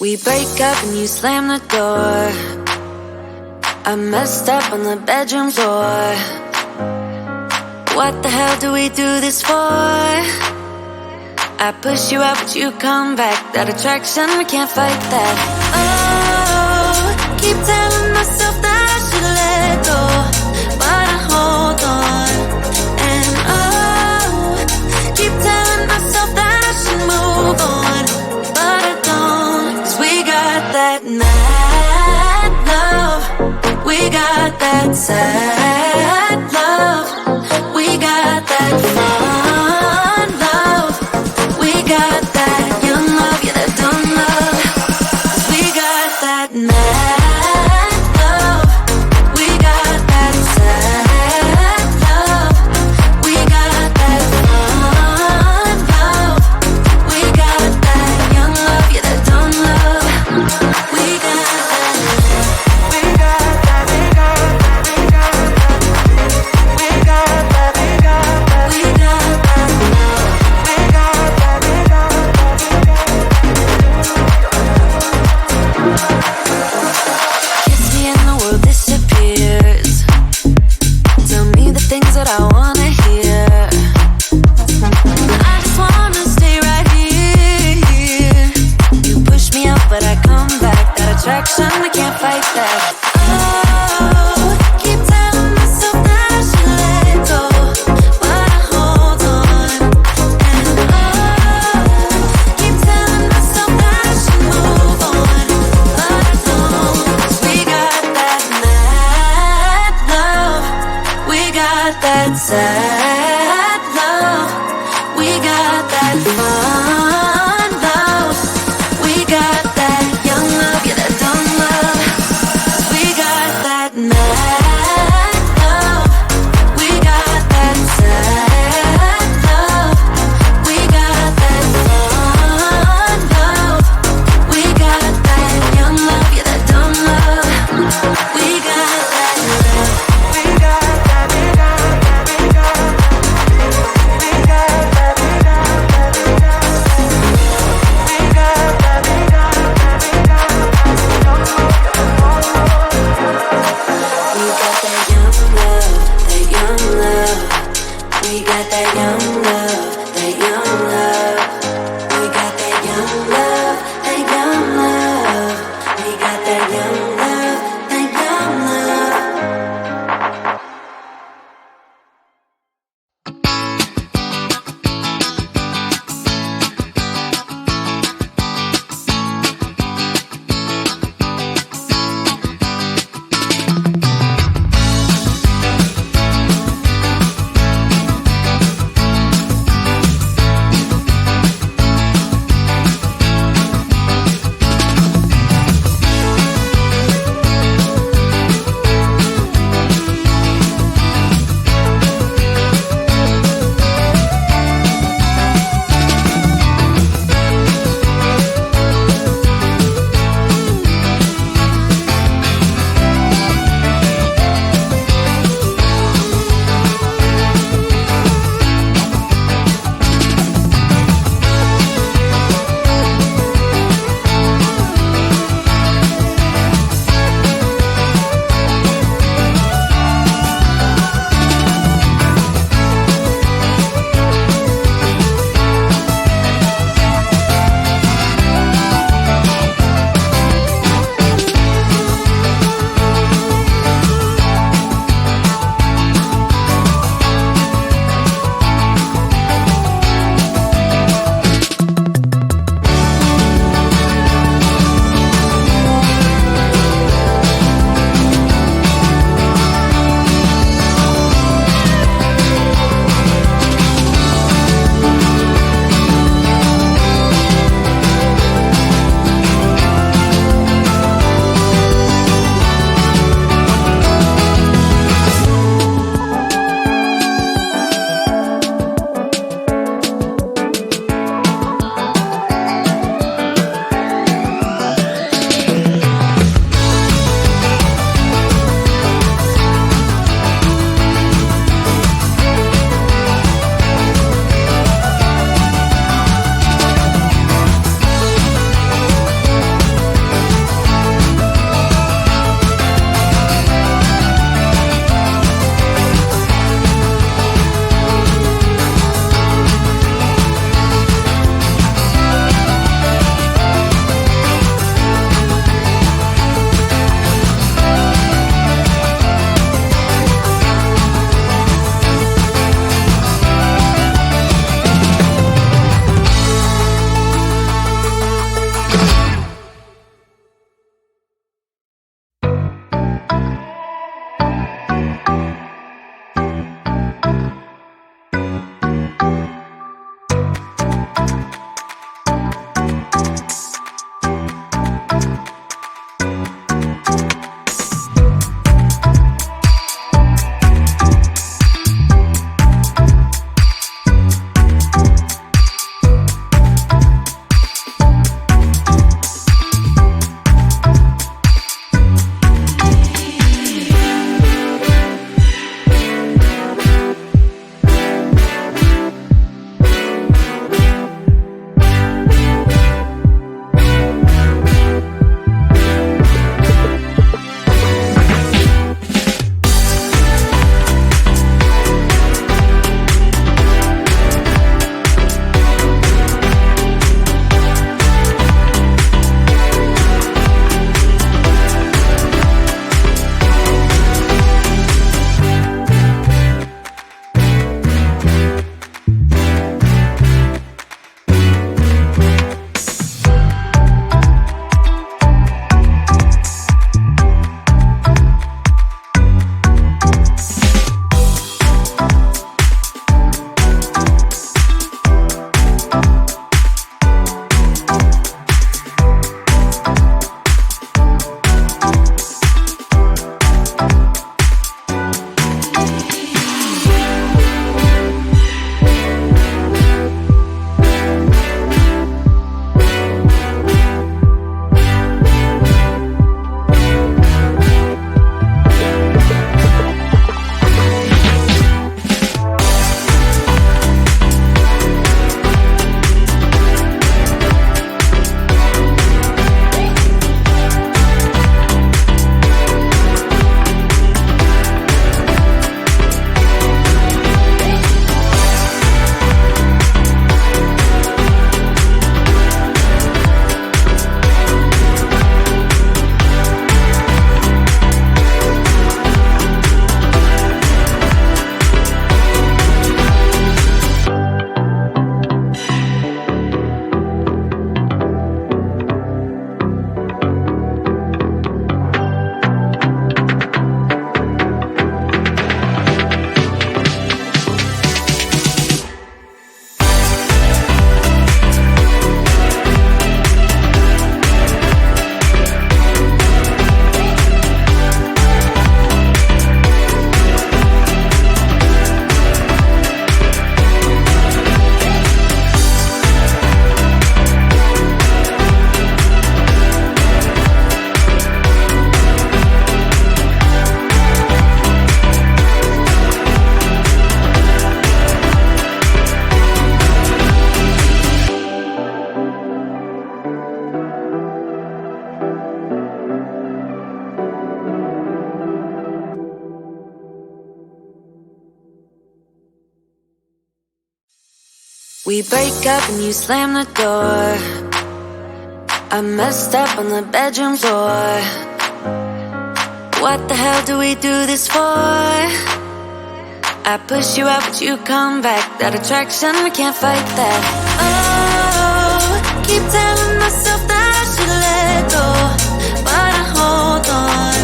We break up and you slam the door. I messed up on the bedroom floor. What the hell do we do this for? I push you out but you come back. That attraction, we can't fight that. Oh, keep telling myself that I should let go, but I hold on. And oh, keep telling myself that I should move on, but I don't. 'Cause we got that mad love, we got that sad love, we got that fun love, we got that young love, yeah, that dumb love. 'Cause we got that mad love, we got that sad love, we got that fun love, we got that young love, yeah, that dumb love. We got that, we got that, we got that, we got that, we got that, we got that, we got that love, we got that, we got that. Kiss me and the world disappears. Tell me the things that I wanna hear. I just wanna stay right here. You push me out but I come back. That attraction, I can't fight that. Oh, keep telling myself that I should let go, but I hold on. And oh, keep telling myself that I should move on, but I don't. 'Cause we got that mad love, we got that sad love, we got that fun love, we got that young love, yeah, that dumb love. 'Cause we We break up and you slam the door. I messed up on the bedroom floor. What the hell do we do this for? I push you out but you come back. That attraction, we can't fight that. Oh, keep telling myself that I should let go, but I hold on.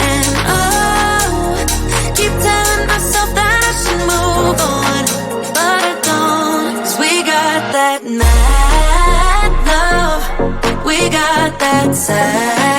And oh, keep telling myself that I should move on, but I don't. 'Cause we got that mad love, we got that sad